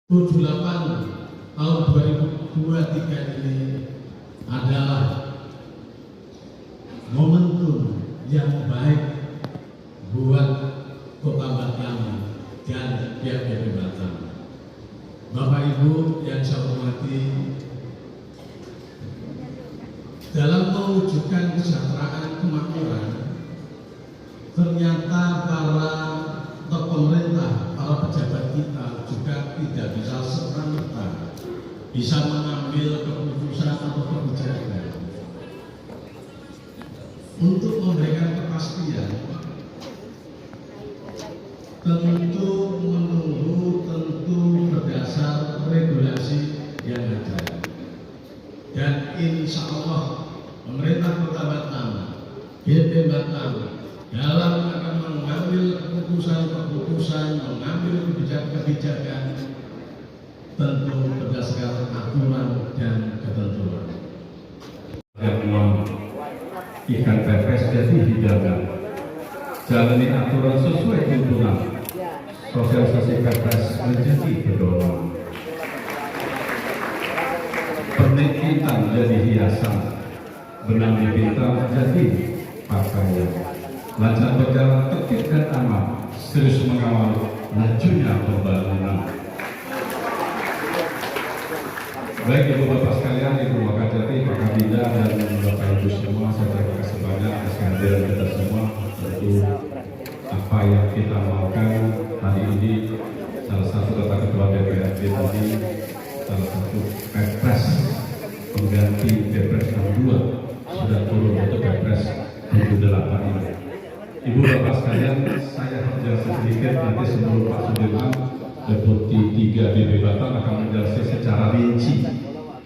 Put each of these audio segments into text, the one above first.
78 tahun 2023 ini adalah momentum yang baik buat Kota Batam dan pihak BP Batam. Bapak Ibu yang saya hormati, dalam mewujudkan kesejahteraan kemakmuran, ternyata para pemerintah, para pejabat kita juga tidak bisa serta-merta bisa mengambil keputusan atau kebijakan untuk memberikan kepastian. Tentu menunggu, tentu berdasar regulasi yang ada. Dan insya Allah pemerintah Kota Batam, BP Batam dalam akan mengambil keputusan, mengambil kebijakan tentu berdasarkan aturan dan ketentuan. Ikan pepes jadi hidangan, jalani aturan sesuai tuntunan, sosialisasi pepes menjadi pedoman, pernik hitam jadi hiasan, benang dipintal jadi pakaian, lancar berjalan tertib dan aman, serius mengawal lajunya pembangunan. Baik Ibu Bapak sekalian, Ibu Wakajati, Pak Kabinda, dan Bapak Ibu semua, saya terima kasih banyak atas kehadiran kita semua. Tentu apa yang kita maukan hari ini, salah satu kata Ketua DPRD tadi, salah satu Kepres pengganti Kepres 62 sudah turun untuk Kepres 78 ini. Ibu Bapak sekalian, saya menjelaskan sedikit nanti sebelum Pak Sudirman Deputi 3 BP Batam akan menjelaskan secara rinci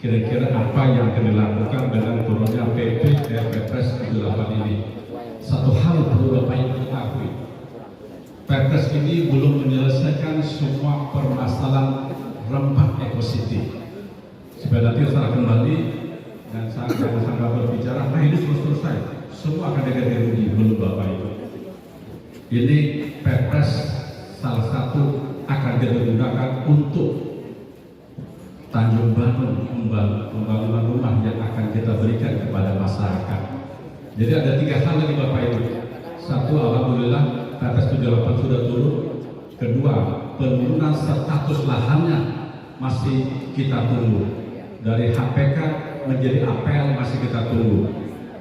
kira-kira apa yang akan dilakukan dengan turunnya PP dan Perpres 78 ini. Satu hal perlu Bapak Ibu ketahui, Perpres ini belum menyelesaikan semua permasalahan rempah ekosistem. Supaya nanti setelah kembali dan sama-sama berbicara, nah ini sudah selesai, semua akan diganti rugi, belum Bapak Ibu. Ini Perpres salah satu akan kita gunakan untuk Tanjung Bangun, pembangunan rumah yang akan kita berikan kepada masyarakat. Jadi ada 3 hal lagi Bapak Ibu. Satu, alhamdulillah Perpres 78 sudah turun. Kedua, penurunan status lahannya masih kita tunggu. Dari HPK menjadi APL masih kita tunggu.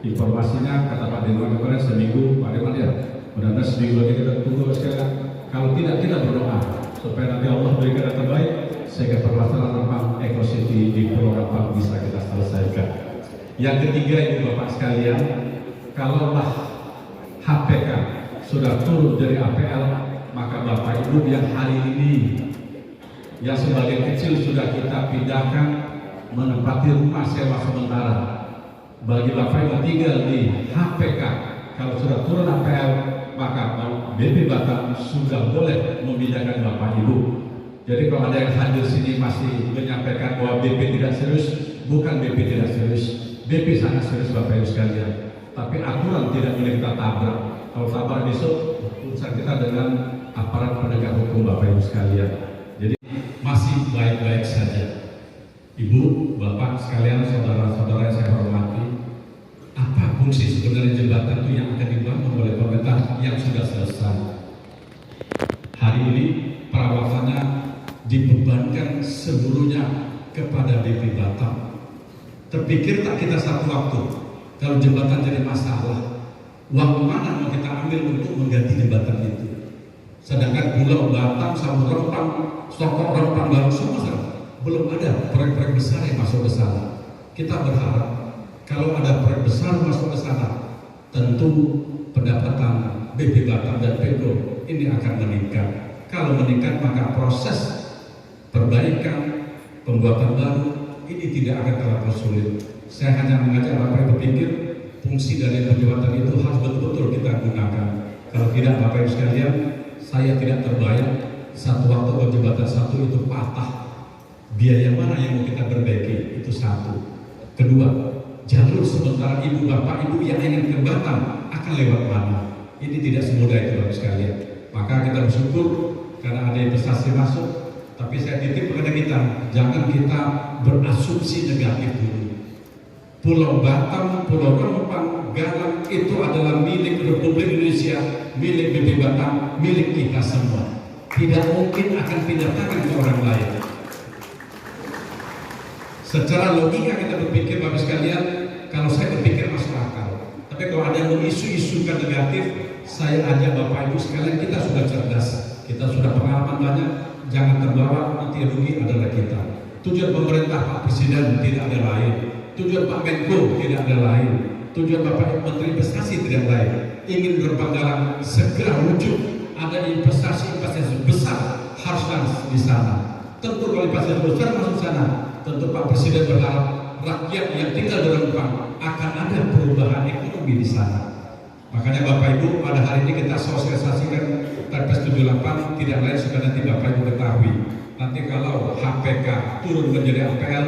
Informasinya kata Pak Dirman kemarin seminggu, Pak Dirman ya, mudah-mudahan seminggu lagi kita tunggu sekali. Kalau tidak, kita berdoa supaya nanti Allah berikan yang terbaik sehingga permasalahan rempah ekosistem di Pulau Rempang bisa kita selesaikan. Yang ketiga Ibu Bapak sekalian, kalaulah HPK sudah turun dari APL, maka Bapak Ibu yang hari ini yang sebagian kecil sudah kita pindahkan menempati rumah sewa sementara. Bagi Bapak Ibu tinggal di HPK, kalau sudah turun APL, maka BP Batam sudah boleh memindahkan Bapak Ibu. Jadi kalau ada yang hadir sini masih menyampaikan bahwa BP tidak serius, bukan BP tidak serius, BP sangat serius Bapak Ibu sekalian. Tapi aturan tidak boleh kita tabrak. Kalau tabrak besok urusan kita dengan aparat penegak hukum Bapak Ibu sekalian. Jadi masih baik-baik saja. Ibu, Bapak sekalian, saudara-saudara yang saya hormati, apa fungsi sebenarnya jembatan itu yang akan dibangun oleh pemerintah yang sudah selesai? Hari ini perawatannya dibebankan seluruhnya kepada BP Batam. Terpikir tak kita satu waktu kalau jembatan jadi masalah, uang mana mau kita ambil untuk mengganti jembatan itu? Sedangkan Pulau Batam, Samur Rempang, Sokok Rempang baru semua belum ada proyek-proyek besar yang masuk ke sana. Kita berharap kalau ada proyek besar masuk ke sana, tentu pendapatan BP Batam dan Pemko ini akan meningkat. Kalau meningkat, maka proses perbaikan, pembuatan baru ini tidak akan terlalu sulit. Saya hanya mengajak Bapak Ibu berpikir fungsi dari jembatan itu harus betul-betul kita gunakan. Kalau tidak Bapak Ibu sekalian, saya tidak terbayang satu waktu kalau jembatan satu itu patah, biaya mana yang mau kita perbaiki, itu satu. Kedua, jalur sementara Ibu Bapak Ibu yang ingin ke Batam akan lewat mana? Ini tidak semudah itu Bapak sekalian. Maka kita bersyukur karena ada investasi masuk, Tapi saya titip kepada kita, jangan kita berasumsi negatif dulu. Pulau Batam, Pulau Rempang, Galang itu adalah milik Republik Indonesia, milik BP Batam, milik kita semua. Tidak mungkin akan pindah tangan ke orang lain. Secara logika kita berpikir Bapak sekalian, kalau saya berpikir masuk akal. Tapi kalau ada yang mengisu-isukan negatif, saya ajak Bapak Ibu sekalian, kita sudah cerdas, kita sudah pengalaman banyak, jangan terbawa, nanti rugi adalah kita. Tujuan pemerintah Pak Presiden tidak ada lain, tujuan Pak Menko tidak ada lain, tujuan Bapak Menteri Investasi tidak lain. Ingin Gerbang Galang segera wujud, ada investasi besar harus di sana. Tentu kalau investasi besar masuk sana, tentu Pak Presiden berharap rakyat yang tinggal di Rempang akan ada perubahan ekonomi di sana. Makanya Bapak Ibu pada hari ini kita sosialisasikan Perpres 78 tidak lain supaya nanti Bapak Ibu ketahui. Nanti kalau HPK turun menjadi APL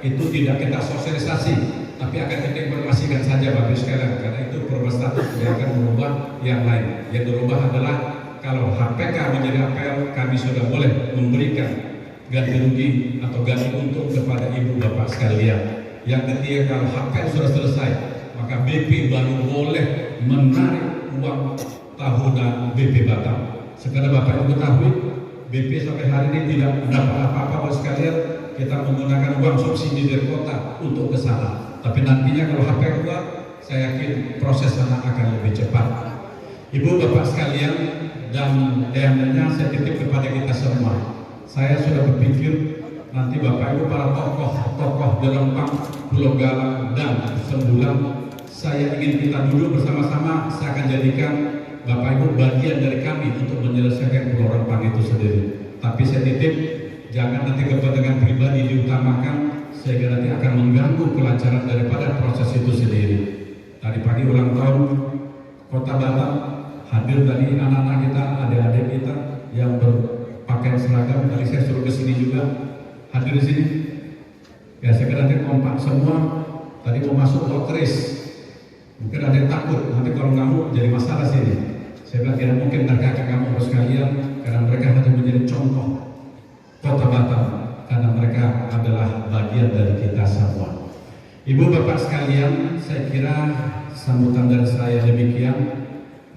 itu tidak kita sosialisasi, tapi akan kita informasikan saja Bapak Ibu sekalian, karena itu perubahan status tidak akan merubah yang lain. Yang berubah adalah kalau HPK menjadi APL, kami sudah boleh memberikan ganti rugi atau ganti untung kepada ibu bapak sekalian. Yang ketiga, kalau HPL sudah selesai, maka BP baru boleh menarik uang tahunan BP Batam. Sekarang Bapak Ibu ketahui, BP sampai hari ini tidak dapat apa-apa Bapak sekalian. Kita menggunakan uang subsidi dari kota untuk ke sana. Tapi nantinya kalau HPL keluar, saya yakin proses sana akan lebih cepat. Ibu bapak sekalian dan yang saya titip kepada kita semua. Saya sudah berpikir nanti Bapak Ibu para tokoh di Rempang, Pulau Galang dan Sembulang, saya ingin kita duduk bersama-sama. Saya akan jadikan Bapak Ibu bagian dari kami untuk menyelesaikan Pulau Rempang itu sendiri. Tapi saya titip, jangan nanti kepentingan pribadi diutamakan sehingga nanti akan mengganggu kelancaran daripada proses itu sendiri. Tadi pagi ulang tahun Kota Batam, hadir dari anak-anak kita, adik-adik kita yang berpakaian seragam. Tadi saya suruh ke sini juga, hadir di sini. Ya saya kira nanti kompak semua. Tadi mau masuk walk race, mungkin ada yang takut nanti kalau ngamuk jadi masalah sini. Saya bilang tidak mungkin mereka akan ngamuk sekalian, karena mereka harus menjadi contoh Kota Batam, karena mereka adalah bagian dari kita semua. Ibu bapak sekalian, saya kira sambutan dari saya demikian.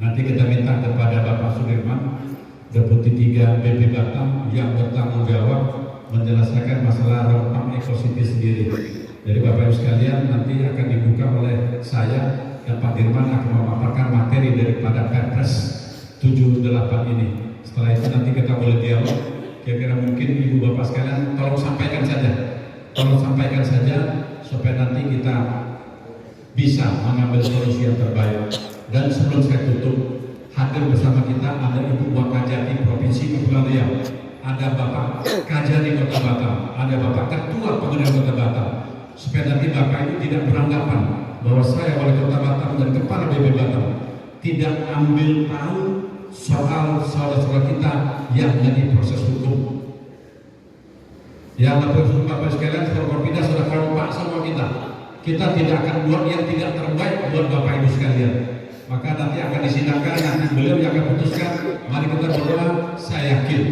Nanti kita minta kepada Bapak Sudirman, Deputi 3 BP Batam yang bertanggung jawab menjelaskan masalah Rempang Eco City sendiri. Jadi Bapak Ibu sekalian, nanti akan dibuka oleh saya dan Pak Dirman akan memaparkan materi daripada Perpres 78 ini. Setelah itu nanti kita boleh dialog. Kira-kira mungkin Ibu Bapak sekalian tolong sampaikan saja supaya nanti kita bisa mengambil solusi yang terbaik. Dan sebelum saya tutup, hadir bersama kita ada Ibu Wakajati Provinsi Kepulauan Riau, ada Bapak Kajari Kota Batam, ada Bapak Ketua Pengadilan Kota Batam, supaya nanti Bapak itu tidak beranggapan bahwa saya Wali Kota Batam dan Kepala BP Batam tidak ambil tahu soal saudara kita yang jadi proses hukum. Yang Bapak sekalian, Forkopimda sudah kompak sama kita. Kita tidak akan buat yang tidak terbaik buat Bapak Ibu sekalian. Maka nanti akan disidangkan, nanti beliau yang akan putuskan. Mari kita berdoa. Saya yakin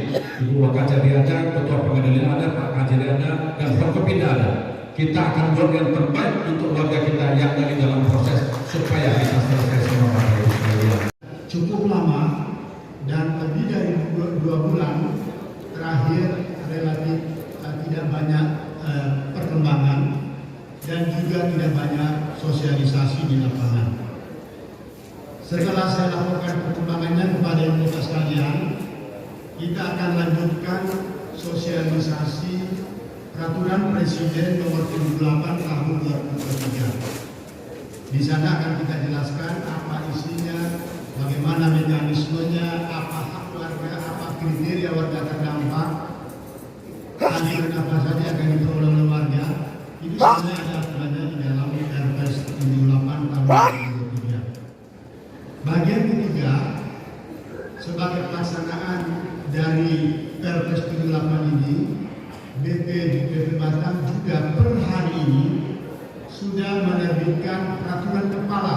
Ibu Wakajari ada, Ketua Pengadilan ada, Pak Kajari ada, dan Forkopimda ada. Kita akan buat yang terbaik untuk warga kita yang dari dalam proses supaya kita selesai semua Bapak Ibu sekalian. Cukup lama dan lebih dari 2 bulan terakhir relatif tidak banyak perkembangan dan juga tidak banyak sosialisasi di lapangan. Setelah saya laporkan perkembangannya kepada Ibu Bapak sekalian, kita akan lanjutkan sosialisasi Peraturan Presiden Nomor 78 Tahun 2023. Di sana akan kita jelaskan apa isinya, bagaimana mekanismenya, apa hak warga, apa kriteria warga terdampak, keadilan apa saja akan diperoleh oleh warga. Itu sebenarnya ada aturannya di dalam Perpres 78 Tahun 2023. Bagian ketiga, sebagai pelaksanaan dari Perpres 78 ini, BP Batam juga per hari ini sudah menerbitkan peraturan kepala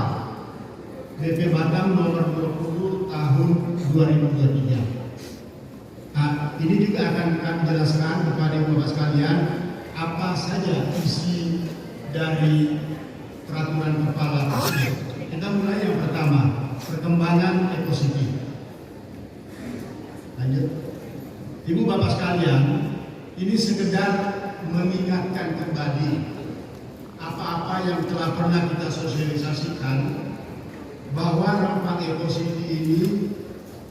BP Batam nomor 20 tahun 2023. Nah, ini juga akan kami jelaskan kepada Ibu Bapak sekalian apa saja isi dari peraturan kepala tersebut. Kita mulai yang pertama, perkembangan ekosistem. Lanjut. Ibu Bapak sekalian, ini sekedar mengingatkan kembali apa-apa yang telah pernah kita sosialisasikan bahwa Rempang Eco City ini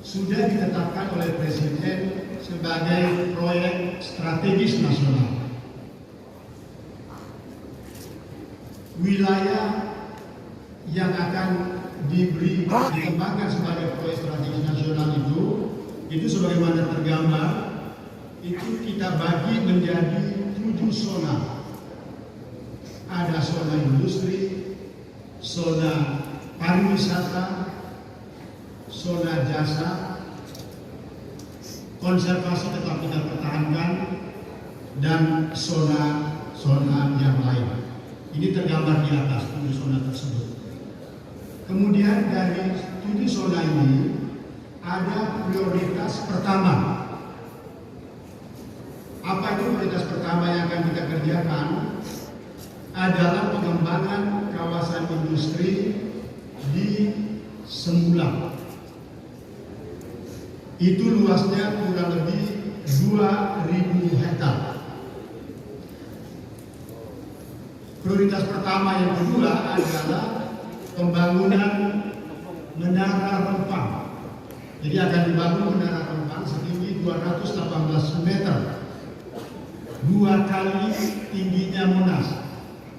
sudah ditetapkan oleh Presiden sebagai proyek strategis nasional. Wilayah yang akan dikembangkan sebagai proyek strategis nasional itu sebagaimana tergambar, itu kita bagi menjadi 7 zona. Ada zona industri, zona pariwisata, zona jasa, konservasi tetap kita pertahankan, dan zona yang lain. Ini tergambar di atas 7 zona tersebut. Kemudian dari 7 zona ini ada prioritas pertama. Apa itu prioritas pertama yang akan kita kerjakan? Adalah pengembangan kawasan industri di Sembulang. Itu luasnya kurang lebih 2.000 hektar. Prioritas pertama yang kedua adalah pembangunan Menara Rempang. Jadi akan dibangun Menara Rempang setinggi 218 meter, 2 kali tingginya Monas.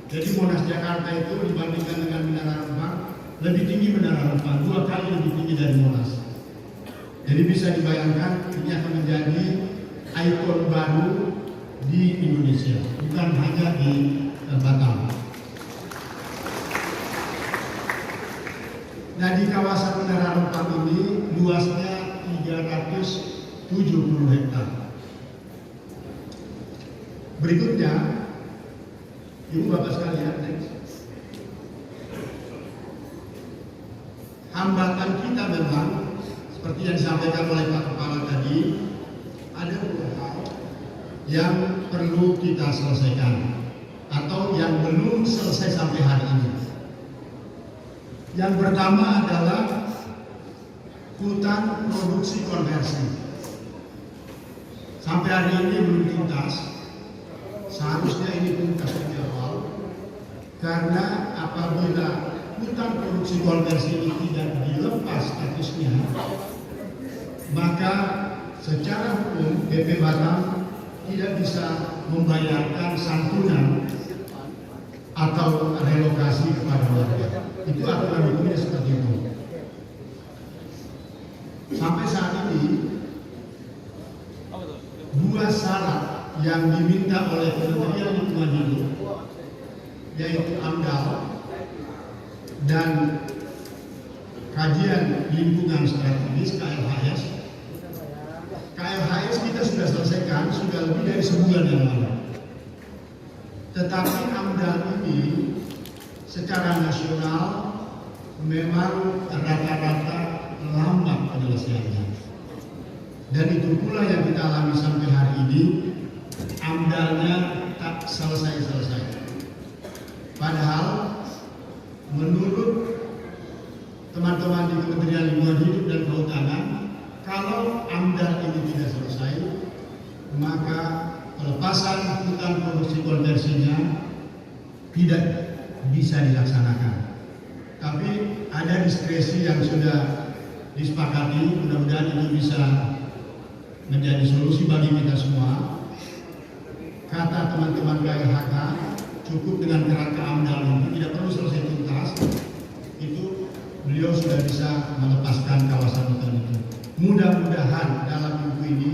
Jadi Monas Jakarta itu dibandingkan dengan Menara Rempang lebih tinggi Menara Rempang, 2 kali lebih tinggi dari Monas. Jadi bisa dibayangkan ini akan menjadi ikon baru di Indonesia, bukan hanya di Batam. Nah, di kawasan Menara Rempang ini luasnya 370 hektar. Berikutnya, Ibu Bapak sekalian, next. Hambatan kita memang seperti yang disampaikan oleh Pak Kepala tadi, ada 2 hal yang perlu kita selesaikan atau yang belum selesai sampai hari ini. Yang pertama adalah hutan produksi konversi. Sampai hari ini belum tuntas. Seharusnya ini tuntas di awal, karena apabila hutan produksi konversi ini tidak dilepas statusnya, maka secara hukum BP Batam tidak bisa membayarkan santunan atau relokasi kepada warga. Itu aturan hukumnya seperti itu. Sampai saat ini 2 syarat yang diminta oleh Kementerian Lingkungan Hidup, yaitu AMDAL dan Kajian Lingkungan Strategis KLHS. KLHS kita sudah selesaikan, sudah lebih dari sebulan yang lalu. Tetapi AMDAL ini secara nasional memang rata-rata lambat penyelesaiannya. Dan itu pula yang kita alami sampai hari ini, AMDAL-nya tak selesai-selesai. Padahal menurut teman-teman di Kementerian Lingkungan Hidup dan Kehutanan, kalau AMDAL ini tidak selesai, maka pelepasan hutan produksi konversinya tidak bisa dilaksanakan. Tapi ada diskresi yang sudah disepakati, mudah-mudahan itu bisa menjadi solusi bagi kita semua. Kata teman-teman KLHK, cukup dengan kerangka AMDAL itu tidak perlu selesai tuntas, itu beliau sudah bisa melepaskan kawasan hutan itu. Mudah-mudahan dalam minggu ini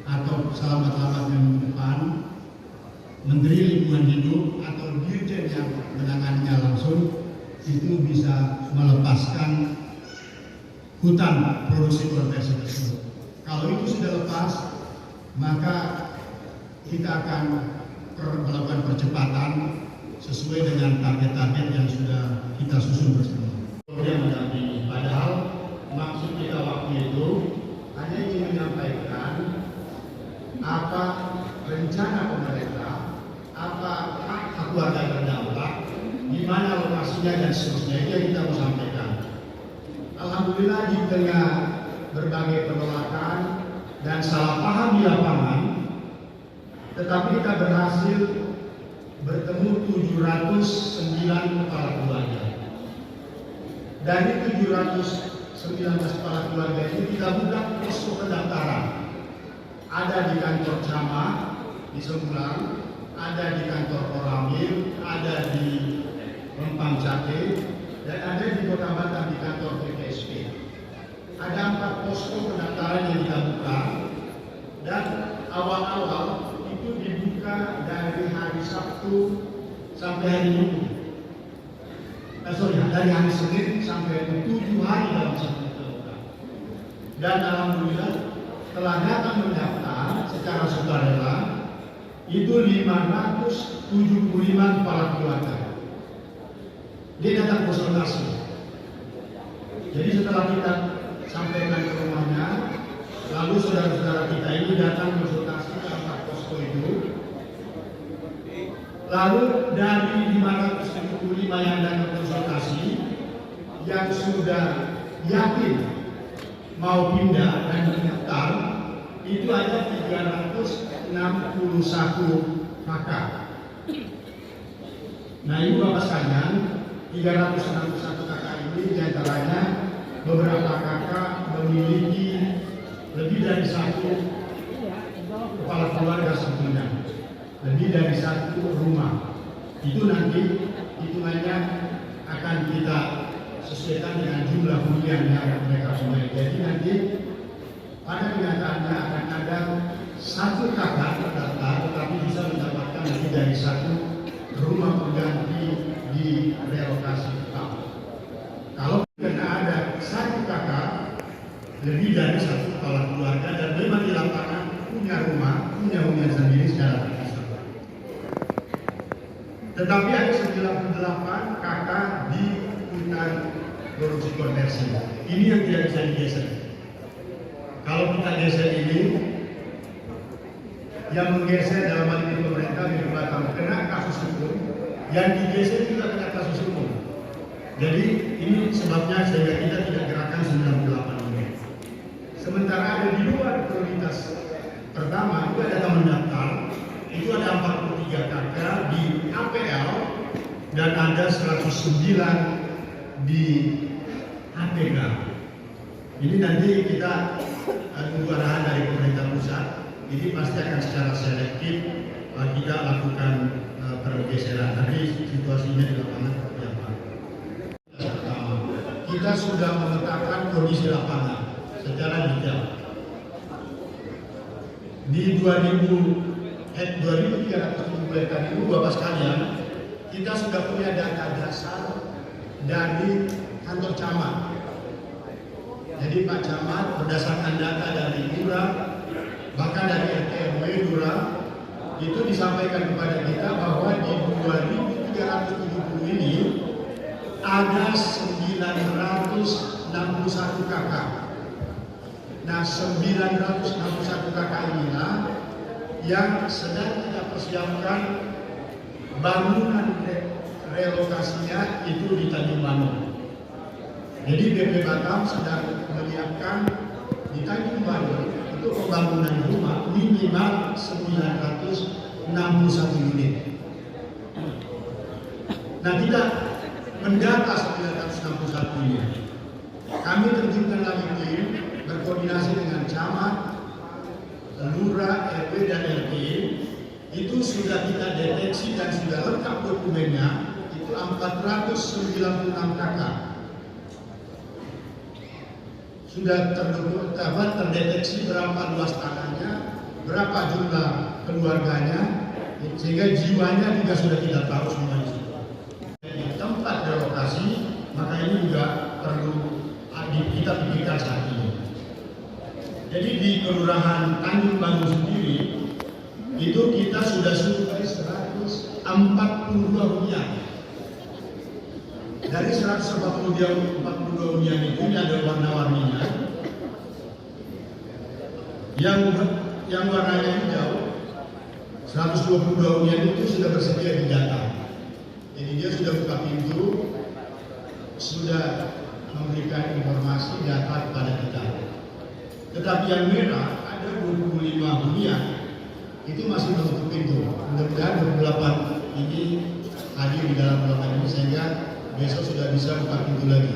atau selamat-selamatnya minggu depan, Menteri Lingkungan Hidup atau Dirjen yang menanganinya langsung itu bisa melepaskan hutan produksi konversi tersebut. Kalau itu sudah lepas, maka kita akan melakukan percepatan sesuai dengan target-target yang sudah kita susun bersama. Padahal maksud kita waktu itu hanya ingin menyampaikan apa rencana pemerintah, apa hak keluarga terdampak, di mana lokasinya dan seterusnya. Itu yang kita mau sampaikan. Alhamdulillah di tengah berbagai penolakan dan salah paham di lapangan, tetapi kita berhasil bertemu 709 kepala keluarga. Dari 719 kepala keluarga itu kita buka posko pendaftaran. Ada di kantor camat di Sembulang, ada di kantor Koramil, ada di Rempang Cate, dan ada di Kota Batam di kantor PPSP. Ada 4 posko pendaftaran yang kita buka, dan awal-awal itu dibuka dari hari Sabtu sampai hari Minggu. Dari hari Senin sampai 7 hari dalam satu bulan. Dan alhamdulillah telah datang mendaftar secara sukarela itu 575 kepala keluarga. Dia datang konsultasi. Jadi setelah kita sampaikan ke rumahnya, lalu saudara-saudara kita ini datang konsultasi ke 4 posko itu. Lalu dari 575 yang datang konsultasi, yang sudah yakin mau pindah dan mendaftar, itu ada 361 kakak. Nah, ibu bapak sekalian, 361 kakak ini diantaranya beberapa kakak memiliki lebih dari 1 kepala keluarga sebelumnya, lebih dari 1 rumah. Itu nanti hitungannya akan kita sesuaikan dengan jumlah hunian yang mereka punya. Jadi nanti pada kenyataannya akan ada 1 kakak terdaftar, tetapi bisa mendapatkan lebih dari 1 rumah pengganti di relokasi tetap. Kalau karena ada 1 kakak lebih dari 1 kepala keluarga dan memang di lapangan punya rumah, punya hunian sendiri secara terpisah. Tetapi ada 98 kakak di hutan produksi konversi. Ini yang tidak bisa digeser. Kalau kita geser ini, yang menggeser dalam hal ini pemerintah di Batam kena kasus hukum, yang digeser juga kena kasus hukum. Jadi ini sebabnya sehingga kita tidak gerakan 98 ini. Sementara ada di luar prioritas pertama itu ada taman daftar, itu ada 43 kakak di APL dan ada 109 di APK. Ini nanti kita tunggu arahan dari pemerintah pusat. Ini pasti akan secara selektif kita lakukan pergeseran. Tapi situasinya di lapangan seperti apa? Kita sudah memetakan kondisi lapangan secara detail. Di 2.370 hektar itu, Bapak sekalian, kita sudah punya data dasar dari kantor camat. Jadi Pak Camat berdasarkan data dari Lurah, bahkan dari RT RW Lurah, itu disampaikan kepada kita bahwa di 2.370 ini ada 961 kakak. Nah, 961 kakak inilah yang sedang kita persiapkan bangunan relokasinya itu di Tanjung Banon. Jadi BP Batam sedang menyiapkan di Tanjung Banon untuk pembangunan rumah minimal 961 unit. Nah, kita mendata 961 unit. Kami terjunkan lagi tim berkoordinasi dengan camat, lurah, RW dan RT. Itu sudah kita deteksi dan sudah lengkap dokumennya. Itu 496 kakak. Sudah terdeteksi berapa luas tanahnya, berapa jumlah keluarganya, sehingga jiwanya juga sudah kita tahu semua di situ. Di tempat relokasi, maka ini juga perlu kita pikirkan saat ini. Jadi di Kelurahan Tanjung Banon sendiri, itu kita sudah survei 142 hunian. Dari 142 hunian itu ada warna-warninya. Yang yang warnanya hijau 122 hunian itu sudah bersedia di data. Jadi dia sudah buka pintu, sudah memberikan informasi data kepada kita. Tetapi yang merah ada 25 hunian itu masih menutup pintu. Mudah-mudahan 28 ini hadir di dalam ruangan ini sehingga besok sudah bisa buka pintu lagi.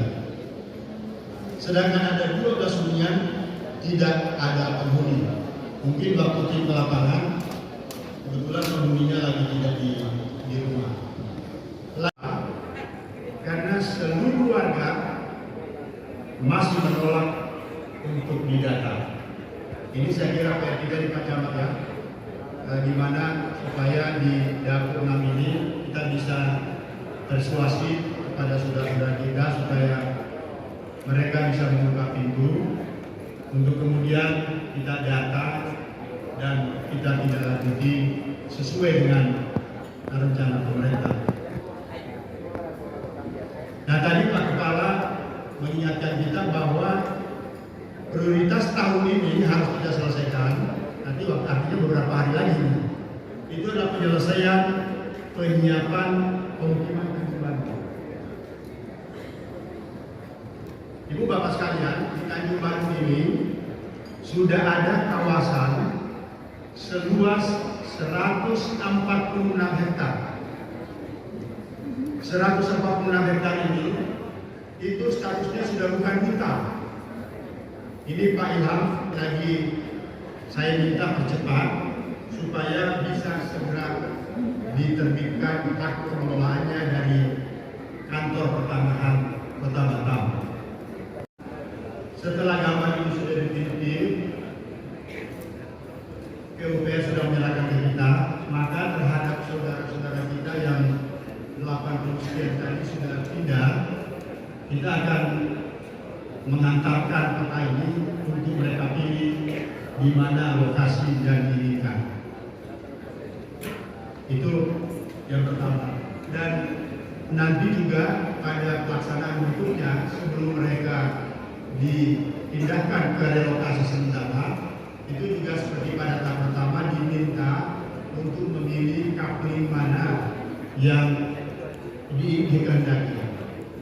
Sedangkan ada 12 hunian tidak ada penghuni. Mungkin waktu tim ke lapangan kebetulan penghuninya lagi tidak di rumah. Karena seluruh warga masih menolak untuk didata. Ini saya kira PR kita di Pak Camat ya, di mana supaya di dapur 6 ini kita bisa persuasif kepada saudara-saudara kita supaya mereka bisa membuka pintu untuk kemudian kita data dan kita tidak lanjuti sesuai dengan rencana pemerintah. Nah tadi Pak Kepala mengingatkan kita bahwa prioritas tahun ini harus kita selesaikan. Nanti waktu artinya beberapa hari lagi. Itu adalah penyelesaian penyiapan pemukiman Tanjung. Ibu Bapak sekalian, di Tanjung Baru ini sudah ada kawasan seluas 146 hektar. 146 hektar ini itu statusnya sudah bukan hutan. Ini Pak Ilham lagi saya minta percepat supaya bisa segera diterbitkan hak pengelolaannya dari kantor pertanahan Kota Batam. Setelah gambar ini sudah ditinjau, PUPR sudah menyerahkan ke kita, maka terhadap saudara-saudara kita yang 80 sekian tadi sudah pindah, kita akan mengantarkan peta ini untuk mereka pilih di mana lokasi yang diinginkan. Itu yang pertama. Dan nanti juga pada pelaksanaan berikutnya sebelum mereka dipindahkan ke relokasi sementara, itu juga seperti pada tahap pertama diminta untuk memilih kapling mana yang dikehendaki.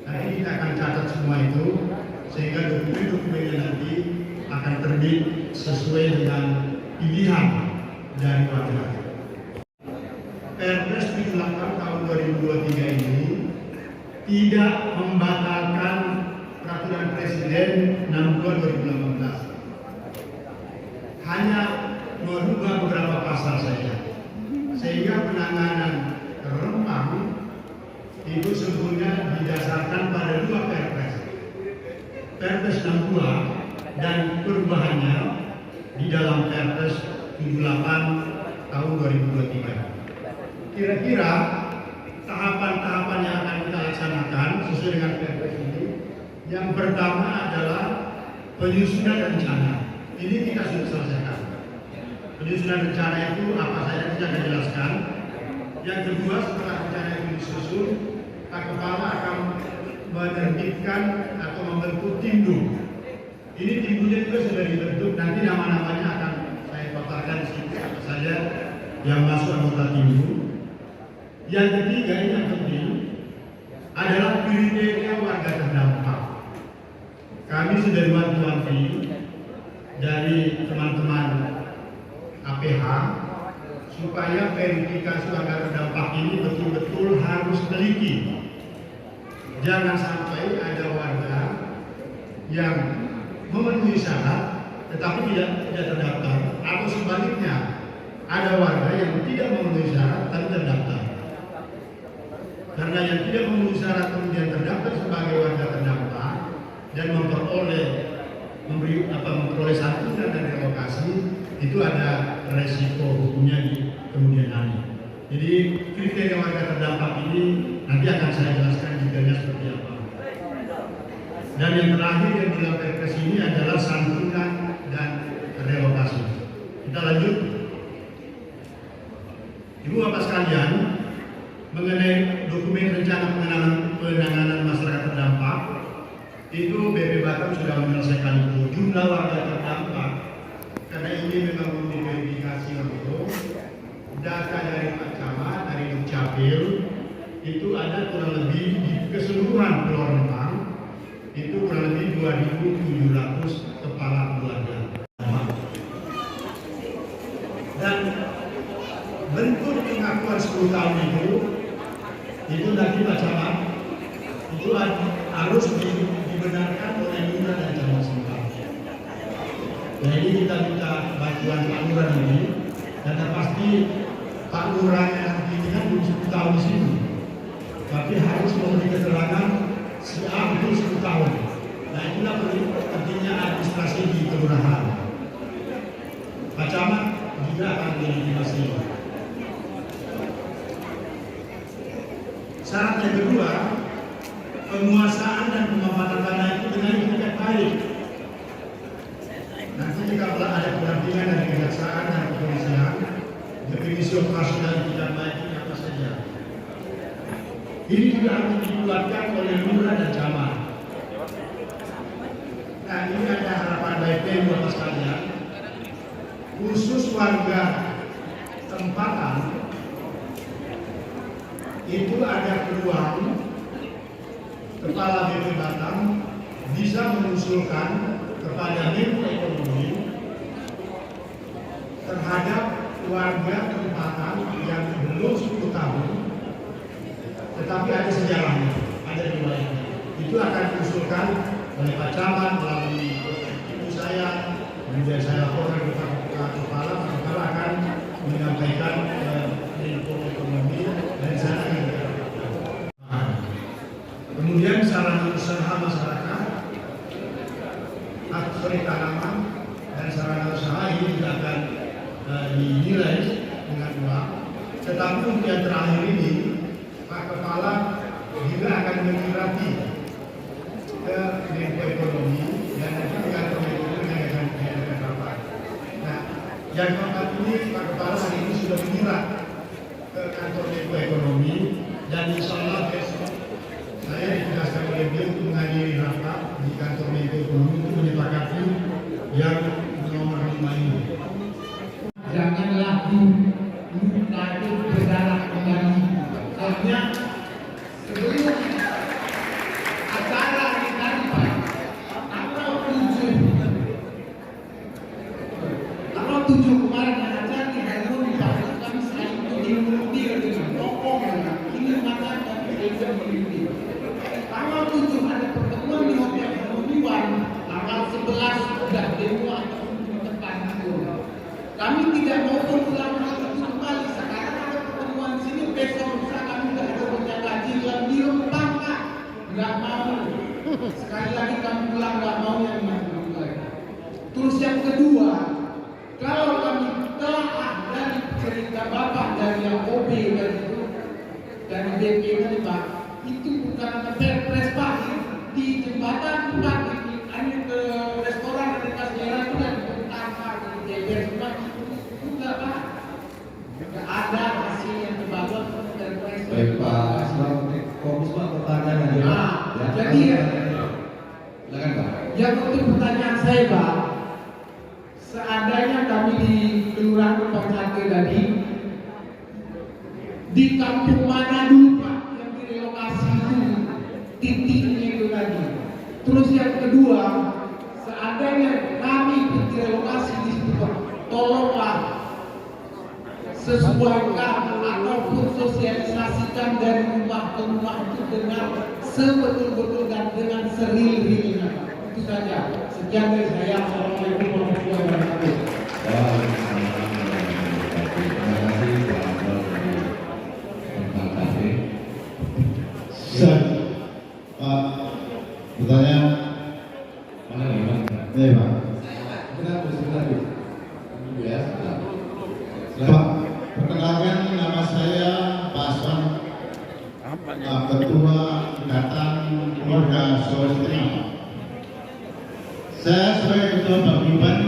Nanti kita akan catat semua itu sehingga dokumen-dokumennya nanti akan terbit sesuai dengan pilihan dari warga. Perpres 78 tahun 2023 ini tidak membatalkan peraturan Presiden 62 2018. Hanya merubah beberapa pasal saja. Sehingga penanganan Rempang itu sebetulnya didasarkan pada dua Perpres. Perpres 62 dan perubahannya di dalam Perpres 78 tahun 2023. Kira-kira tahapan-tahapan yang akan kita laksanakan sesuai dengan Perpres ini, yang pertama adalah penyusunan rencana. Ini kita sudah selesaikan. Penyusunan rencana itu apa saja kita akan jelaskan. Yang kedua, setelah rencana itu disusun, Pak Kepala akan menerbitkan atau membentuk timdu. Ini timdunya juga sudah dibentuk. Nanti nama-namanya akan saya paparkan siapa saja yang masuk anggota timdu. Yang ketiga, ini yang penting adalah kriteria warga terdampak. Kami sudah wanti-wanti dari teman-teman APH supaya verifikasi warga terdampak ini betul-betul harus teliti. Jangan sampai ada warga yang memenuhi syarat tetapi tidak terdaftar, atau sebaliknya ada warga yang tidak memenuhi syarat tapi terdaftar. Karena yang tidak memenuhi syarat kemudian terdaftar sebagai warga terdampak dan memperoleh santunan dan relokasi, itu ada resiko hukumnya di kemudian hari. Jadi kriteria warga terdampak ini nanti akan saya jelaskan detailnya seperti apa. Dan yang terakhir yang dalam Perpres ini adalah santunan dan relokasi. Kita lanjut. Ibu Bapak sekalian, mengenai dokumen rencana penanganan masyarakat terdampak, itu BP Batam sudah menyelesaikan itu. Jumlah warga terdampak karena ini memang belum verifikasi langsung data dari Pak Camat, dari Dukcapil itu ada kurang lebih di keseluruhan Pulau Rempang itu kurang lebih 2.700 kepala keluarga. Dan bentuk pengakuan 10 tahun itu nanti Pak Camat itu harus dibenarkan oleh lurah dan camat setempat. Nah ini kita minta bantuan Pak Lurah ini, karena pasti Pak Lurahnya nanti ini kan belum 10 tahun di sini, tapi harus memberi keterangan si A itu 10 tahun. Nah itulah pentingnya administrasi di kelurahan. Pak Camat juga akan verifikasi. Syarat yang kedua, penguasaan dan pemanfaatan tanah itu dengan etikat baik. Nanti jika ada pendampingan dari kejaksaan dan kepolisian, definisi operasional etikat baik itu apa saja. Ini juga harus dikeluarkan oleh lurah dan camat. Nah ini ada harapan baiknya buat sekalian, khusus warga tempatan itu ada peluang Kepala BP Batam bisa mengusulkan kepada Menko Ekonomi terhadap warga tempatan yang belum 10 tahun tetapi ada sejarahnya, ada riwayatnya. Itu akan diusulkan oleh Pak Camat melalui ibu saya, kemudian saya laporkan kepada Kepala akan menyampaikan Menko Ekonomi dan sana. Kemudian sarana usaha masyarakat, hak tanaman dan sarana usaha ini juga akan dinilai dengan uang. Tetapi untuk yang terakhir ini, Pak Kepala juga akan menyurati ke Menko Ekonomi dan nanti dengan Menko yang akan diadakan rapat. Nah, yang keempat ini Pak Kepala hari ini sudah menyurat ke kantor Menko Ekonomi dan insya Allah besok saya ditugaskan oleh beliau untuk menghadiri rapat di kantor Menko Ekonomi untuk menyepakati yang nomor 5 ini. Janganlah luka itu berdarah kembali. Soalnya sebelum acara kita tanggal 7 kemarin acara di Bandung kami selain itu dimuntir dengan tokoh ini maka kami tanggal 7 ada pertemuan di Hotel Kemudian tanggal 11 sudah demo atau tekan itu. Kami tidak mau mengulang hal itu kembali. Sekarang ada pertemuan di sini, besok lusa kami tidak ada berjanji di Rempang, Pak. Nggak mau. Sekali lagi kami bilang nggak mau yang lagi. Terus yang kedua, kalau kami telah dari cerita Bapak dari yang OB dari BP tadi Pak, itu bukan perpres Pak, di jembatan Pak, hanya ke restoran dari Kasjera itu dan Pak di DPR Pak, itu enggak Pak, nggak ada hasil yang terbagus perpres. Baik Pak, fokus Pak pertanyaan aja. Nah, ya, jadi silakan Pak. yang untuk pertanyaan saya Pak, seandainya kami di Kelurahan Pangsate tadi, di kampung mana dulu Pak yang direlokasi itu titiknya itu tadi. Terus yang kedua, seandainya kami direlokasi di situ Pak, tolonglah sesuaikan ataupun sosialisasikan dari rumah ke rumah itu dengan sebetul-betul dan dengan seril-rilnya. Itu saja. Sekian dari saya. Assalamualaikum warahmatullahi wabarakatuh. Terima kasih Pak Abdul dari Terima kasih. Pak, pertanyaan. Mana nih Pak? Iya Pak. Sebentar. Ya, sebentar. Pak, perkenalkan nama saya Pak Aswan, Ketua Ikatan Keluarga Sulawesi Tengah. Saya sebagai Ketua Paguyuban,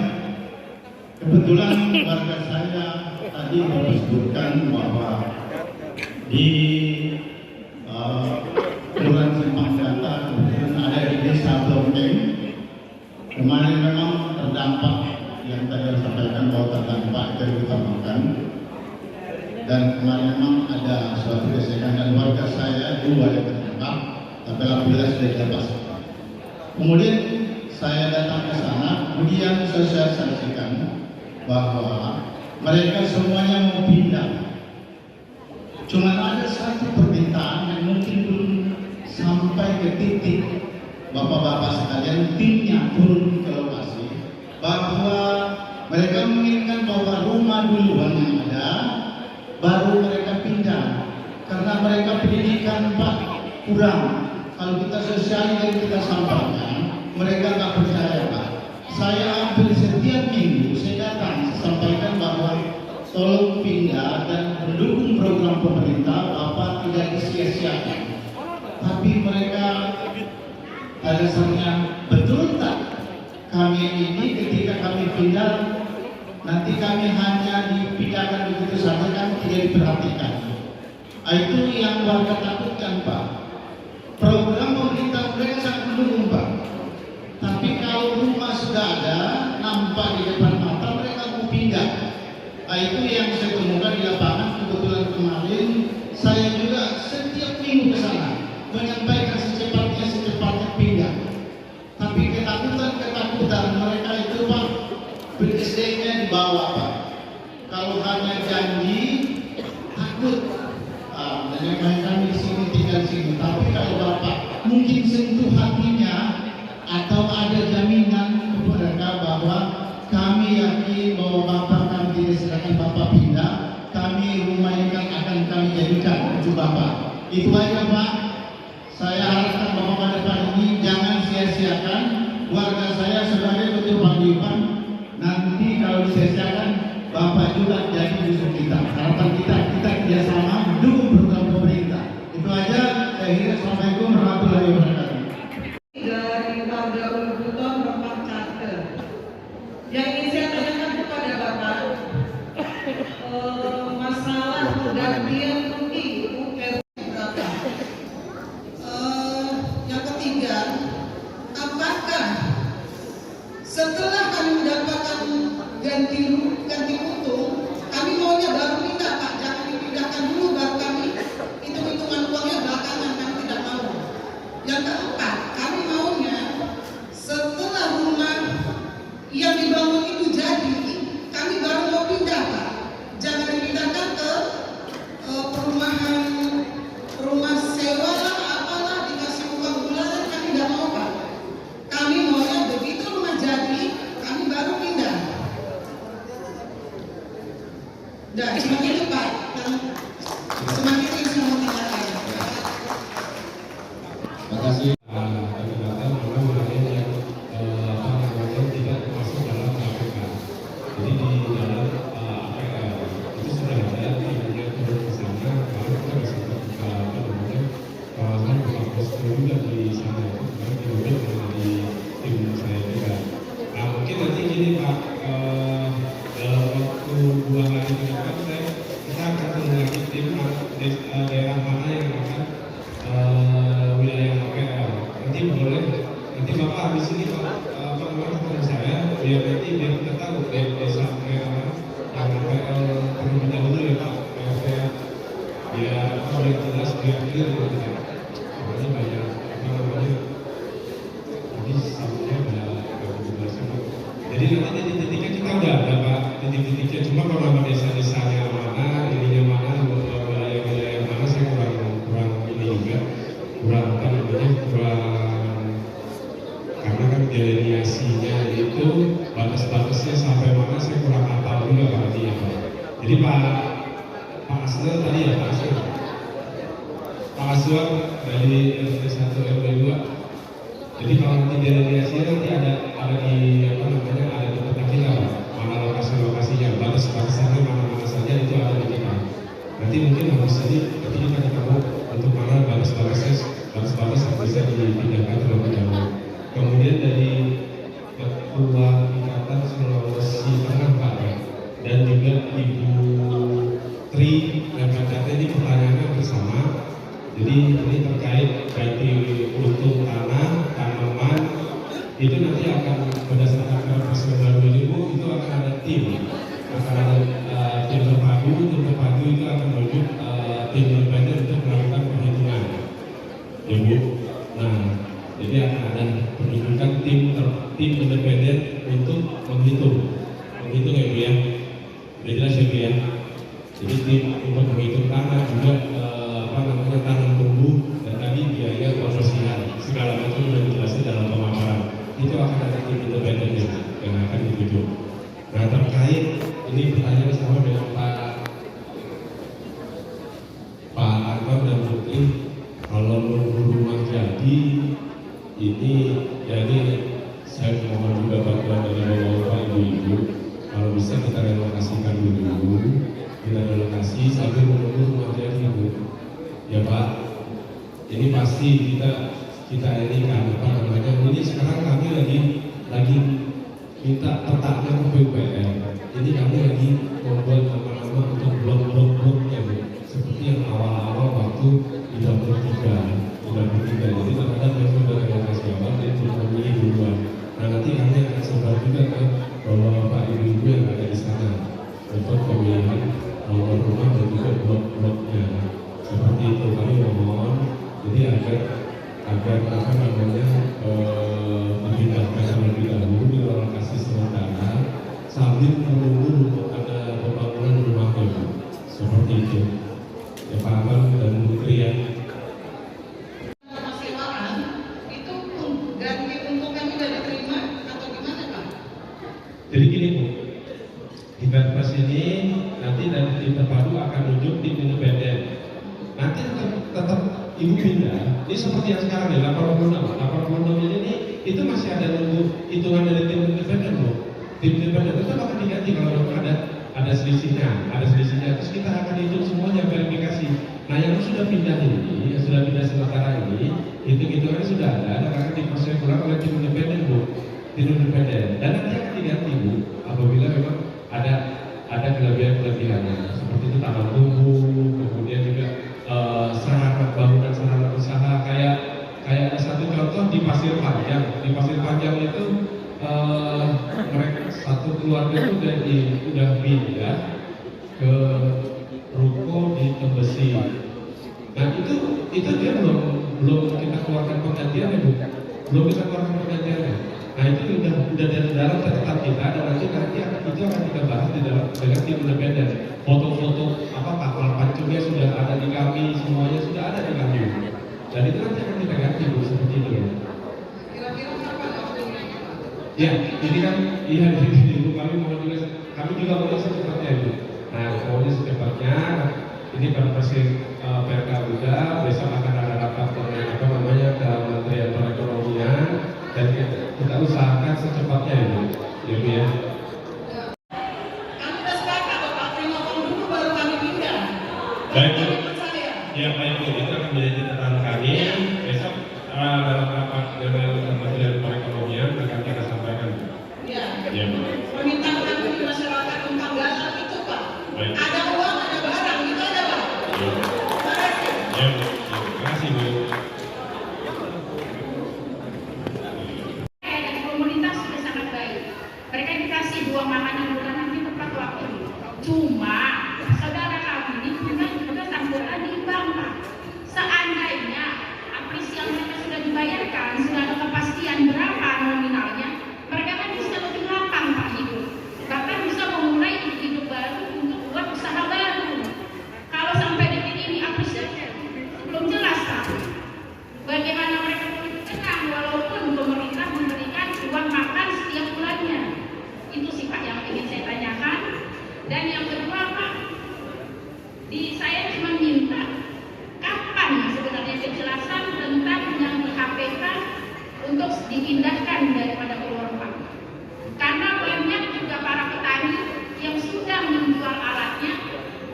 kebetulan warga saya tadi disebutkan bahwa di Kelurahan Simpang Data kemudian ada di Desa Blokeng. Kemarin memang terdampak yang tadi disampaikan bahwa terdampak dari kemarin memang ada suatu gesekan dan warga saya 2 yang terdampak, tapi alhamdulillah sudah dilepas. Kemudian saya datang ke sana, kemudian sosialisasikan bahwa mereka semuanya mau pindah. Cuma ada satu permintaan yang mungkin belum sampai ke titik bapak-bapak sekalian, timnya turun ke lokasi, bahwa mereka menginginkan bahwa rumah duluan yang ada, baru mereka pindah. Karena mereka pendidikan Pak kurang. Kalau kita sosialisasi kita sampaikan, mereka tak percaya Pak. Saya hampir setiap minggu saya datang sampaikan bahwa tolong pindah dan mendukung program pemerintah, Bapak tidak disia-siakan. Tapi mereka pada dasarnya betul tak kami ini ketika kami pindah nanti kami hanya dipindahkan begitu saja kan tidak diperhatikan. Itu yang warga takutkan Pak. Program pemerintah mereka sangat mendukung Pak. Tapi kalau rumah sudah ada nampak di depan mata mereka mau pindah. Itu yang saya temukan di lapangan. Kebetulan kemarin saya juga setiap minggu ke sana menyampaikan secepatnya pindah. Tapi ketakutan mereka itu Pak, BSD-nya di bawah Pak. Kalau hanya janji takut. Dan yang lain kami di sini tinggal sini. Tapi kalau Bapak mungkin sentuh hatinya atau ada jaminan kepada mereka bahwa kami yakin bahwa Bapak kami tidak serahkan Bapak pindah, kami rumah ini akan kami jadikan untuk Bapak. Itu aja Pak. Saya harapkan Bapak pada depan ini jangan sia-siakan warga saya sebagai betul paguyuban. Nanti kalau disia-siakan Bapak juga jadi musuh kita. Harapan kita kerjasama mendukung program pemerintah. Itu aja. Saya kira assalamualaikum warahmatullahi wabarakatuh. Dari warga Ulubuton Rempang Cater. Yang ingin saya tanyakan kepada Bapak, masalah pergantian rugi UPR berapa? Yang ketiga, apakah setelah kami mendapatkan ganti untung, kami maunya baru pindah Pak, jangan dipindahkan dulu baru kami hitung-hitungan uangnya belakangan, kami tidak mau. Yang keempat, kami maunya setelah rumah yang dibangun itu jadi, kami baru mau pindah Pak. Jangan dipindahkan ke perumahan, rumah sewa lah, apalah, dikasih uang bulanan, kami tidak mau Pak. Kami maunya begitu rumah jadi, kami baru pindah. Dan cuma itu Pak, yang semakin itu yang mau ditanyakan. Terima kasih. Ternyata memang hal yang tidak masuk dalam KPK. Jadi di dalam APR itu sudah ada yang turun ke sana, lalu kita bisa terbuka kawasan kampus juga di sana. Karena kemudian di tim saya juga. Nah mungkin nanti gini Pak, dalam waktu 2 hari ke depan kita akan mengulangi tim daerah mana yang akan wilayah APR. Nanti boleh, nanti Bapak habis ini Pak ketemu saya, biar nanti biar kita tahu desa yang APR terlebih dahulu ya Pak, APR biar boleh jelas biar clear gitu ya. Soalnya banyak apa namanya, jadi sampai ada sama. Jadi nanti titik-titiknya kita udah ada Pak, titik-titiknya. Cuma kalau nama desa-desanya mana, ininya mana, wilayah-wilayah mana saya kurang ini juga, kurang apa namanya, karena kan delineasinya itu batas-batasnya sampai mana saya kurang hafal juga Pak ya Pak. Jadi Pak Asnel tadi ya Pak Asnel, Pak Aswar dari RT 1 RW 2. Jadi kalau nanti delineasinya nanti ada di apa namanya, ada di peta kita Pak, mana lokasi-lokasinya, batas-batasannya mana-mana saja itu ada di kita. Nanti mungkin harus ini kita tahu untuk mana batas-batas yang bisa dipindahkan terlebih dahulu. Kemudian dari Ketua Ikatan Sulawesi Tengah Pak dan juga Ibu Tri dan Kak ini pertanyaannya bersama. Jadi ini terkait baik untuk tanah, tanaman itu nanti akan berdasarkan Perpres baru ini Bu, itu akan ada tim, akan ada tim terpadu itu akan menuju tim independen untuk melakukan perhitungan, ya Bu. Nah, jadi akan ada penunjukan tim independen untuk menghitung ya Bu ya. Udah jelas ya Bu ya. Jadi tim untuk menghitung tanah juga tanam tumbuh dan tadi biaya konversian segala macam sudah dijelaskan dalam pemaparan. Itu akan ada tim independen yang akan ditunjuk. Nah, terkait ini pertanyaan sama dengan Pak Anton dan Putri, kalau nunggu rumah jadi ini jadi saya mohon juga bantuan dari Bapak Ibu, kalau bisa kita relokasikan dulu, kita relokasi sambil menunggu rumah jadi Bu. Ya Pak, ini pasti kita ini kan apa namanya, ini sekarang kami lagi minta petaknya ke PUPR. Ini kami lagi membuat nama-nama untuk blok-bloknya Bu, seperti yang awal-awal waktu di dapur 3. Jadi terhadap yang sudah relokasi awal dan sudah memilih duluan. Nah, nanti kami akan sebar juga ke Bapak Ibu yang ada di sana untuk pemilihan nomor rumah dan juga blok-bloknya. Seperti itu kami mohon, jadi agar apa namanya dipindahkan terlebih dahulu di lokasi sementara sambil menunggu ada pembangunan rumahnya Bu. Seperti itu. Ya Pak Abang dan Putri ya. Itu ganti untuk kami sudah diterima atau gimana Pak? Jadi gini Bu, di Perpres ini nanti dari tim terpadu akan menunjuk tim independen. Nanti tetap Ibu pindah. Ini seperti yang sekarang ya, 86 ini itu masih ada nunggu hitungan dari tim independen Bu. Tim independen tetap akan diganti kalau memang ada selisihnya. Terus kita akan hitung semuanya, verifikasi. Nah, yang sudah pindah ini, yang sudah pindah sementara ini, hitungannya sudah ada dan akan diproses ulang oleh tim independen Bu. Tim independen. Dan nanti akan diganti Bu apabila memang ada kelebihannya. Seperti itu tanam tumbuh, kemudian juga sarana bangunan sarana usaha kayak ada satu contoh di Pasir Panjang. Di Pasir Panjang itu mereka satu keluarga itu udah pindah ke ruko di Tembesi. Nah itu dia belum kita keluarkan penggantiannya Bu. Belum kita keluarkan penggantiannya. Nah itu udah dari dalam catatan kita dan nanti itu akan kita bahas di dalam dengan tim independen. Foto-foto kapal pancungnya sudah ada di kami, semuanya sudah ada di kami. Dan itu nanti akan kita ganti Bu, seperti itu ya. Kira-kira kapan waktunya Pak? Ya, ini kan di Bu kami mau juga mau secepatnya Bu. Nah, pokoknya secepatnya ini Perpres PRK udah, besok akan ada rapat dengan Kementerian Perekonomian dan kita usahakan secepatnya ya Bu. Ya Bu ya. Kami sudah sepakat Bapak, terima uang dulu baru kami pindah. Baik Bu. Kami percaya. Ya baik Bu, itu akan menjadi catatan kami. Besok dalam rapat dengan Kementerian Perekonomian akan kita sampaikan. Ya. Ya Bu. Permintaan kami di masyarakat tentang data itu Pak. Baik. Ada uang, ada barang, itu ada Pak. Ya Bu. Terima kasih. Ya Bu. Terima kasih Bu. Dan komunitas sudah sangat baik. Mereka dikasih 2 makanan bulan nanti tepat waktu. Cuma saudara kami ini sudah sanggulan di bank Pak. Seandainya apresiasi yang mereka sudah dibayarkan, sudah ada kepastian berapa nominalnya, mereka kan bisa lebih lapang Pak hidup. Bahkan bisa memulai hidup baru untuk buat usaha baru. Kalau sampai detik ini apresiasi belum jelas Pak. Bagaimana mereka boleh tenang walaupun pemerintah memberikan uang makan setiap bulannya. Itu sih Pak yang ingin saya tanyakan. Dan yang kedua Pak, saya cuma minta kapan sebenarnya kejelasan tentang yang di HPK untuk dipindahkan daripada keluar Pak. Karena banyak juga para petani yang sudah menjual alatnya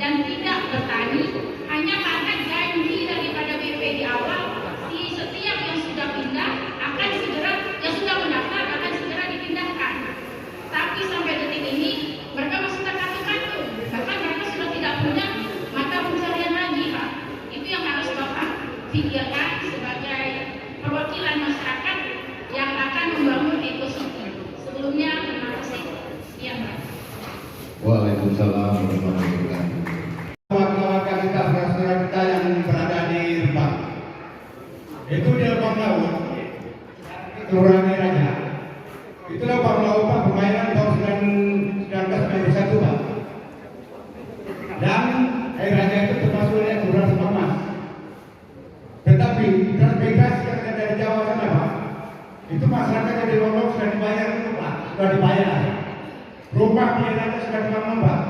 dan tidak bertani hanya karena janji daripada BP di awal, si setiap yang sudah pindah akan segera, yang sudah mendaftar akan segera dipindahkan. Tapi sampai detik ini mereka masih terkatung-katung, bahkan mereka sudah tidak punya mata pencarian lagi Pak. Itu yang harus Bapak pikirkan sebagai perwakilan masyarakat yang akan membangun ekosistem Waalaikumsalam warahmatullahi wabarakatuh. Kawan-kawan kita, saudara kita yang berada di Rembang, itu di Rembang Laut, Kelurahan Air Raja. Itu Rembang Laut Pak, pembayaran tahun 1991 Pak. Dan Air Raja itu termasuk oleh Kelurahan Rembang Mas. Tetapi transmigrasi yang ada dari Jawa sana Pak, itu masyarakat yang di Rembang Laut sudah dibayar itu Pak, sudah dibayar. Rumah di Air Raja sudah dibangun Pak.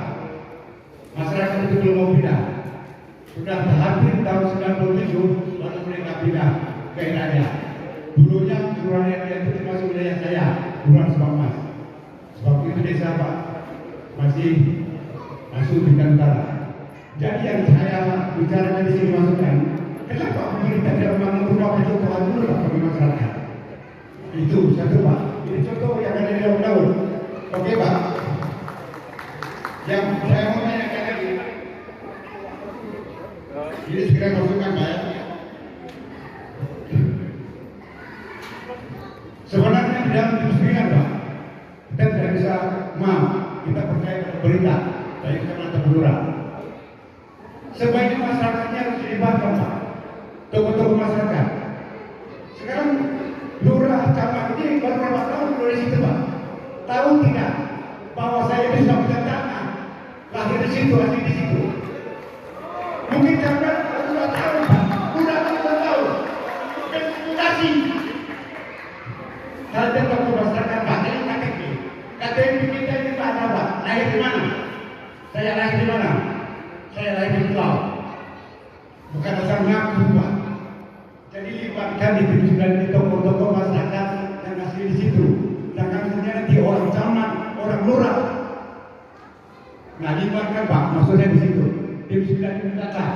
Masyarakat itu belum mau pindah. Sudah hampir tahun 97 baru mereka pindah ke Air Raja. Dulunya Kelurahan Air Raja itu termasuk wilayah saya, Kelurahan Subang Mas. Sebab itu desa Pak masih masuk di Utara. Jadi yang saya bicarakan di sini masukkan, kenapa pemerintah tidak membangun rumah percontohan dulu Pak bagi masyarakat? Itu satu Pak. Ini contoh yang ada di daun-daun. Oke Pak. Yang saya mau tanyakan lagi, ini segera masukkan Pak ya. Sebenarnya di dalam diskusikan Pak, kita tidak bisa kita percaya pada pemerintah, baik kecamatan kelurahan. Sebaiknya masyarakatnya harus dilibatkan Pak, tokoh-tokoh masyarakat. Sekarang lurah camat ini baru berapa tahun dari situ Pak? Tahu tidak bahwa saya ini sudah punya tanah, lahir di situ, asli di situ. Mungkin camat sudah tahu Pak, udah tahu, kasih. Ada tokoh masyarakat Pak, ini KTP. KTP kita ini Pak ada Pak, lahir di mana? Saya lahir di mana? Saya lahir di Pulau. Bukan asal ngaku Pak. Jadi libatkan di di tokoh-tokoh masyarakat yang asli di situ. Jangan hanya di orang camat, orang lurah. Nah libatkan Pak, maksudnya di situ. Tim 9 data.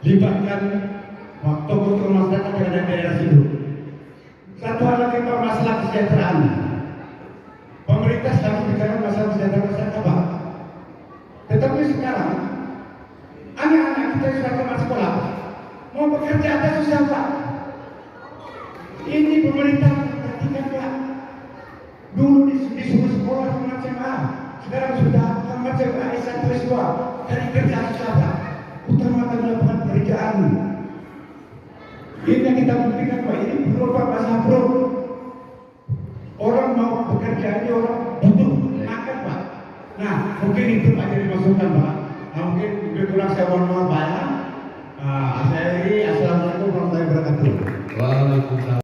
Libatkan tokoh-tokoh masyarakat yang ada di daerah situ. Satu hal lagi Pak, masalah kesejahteraan. Pemerintah selalu bicara masalah kesejahteraan masyarakat Pak. Tetapi sekarang anak-anak kita sudah keluar sekolah, mau bekerja ada susah Pak. Ini pemerintah perhatikan Pak. Dulu disuruh sekolah tamat SMA, sekarang sudah tamat SMA S1 S2, dari kerja susah Pak. Utamakan melakukan pekerjaan. Ini yang kita buktikan Pak, ini belum Pak masa bro. Orang mau bekerja ini orang butuh makan Pak. Nah mungkin itu Pak jadi masukan Pak. Nah, mungkin lebih kurang saya mohon maaf Pak ya. Saya ini assalamualaikum warahmatullahi wabarakatuh. Waalaikumsalam.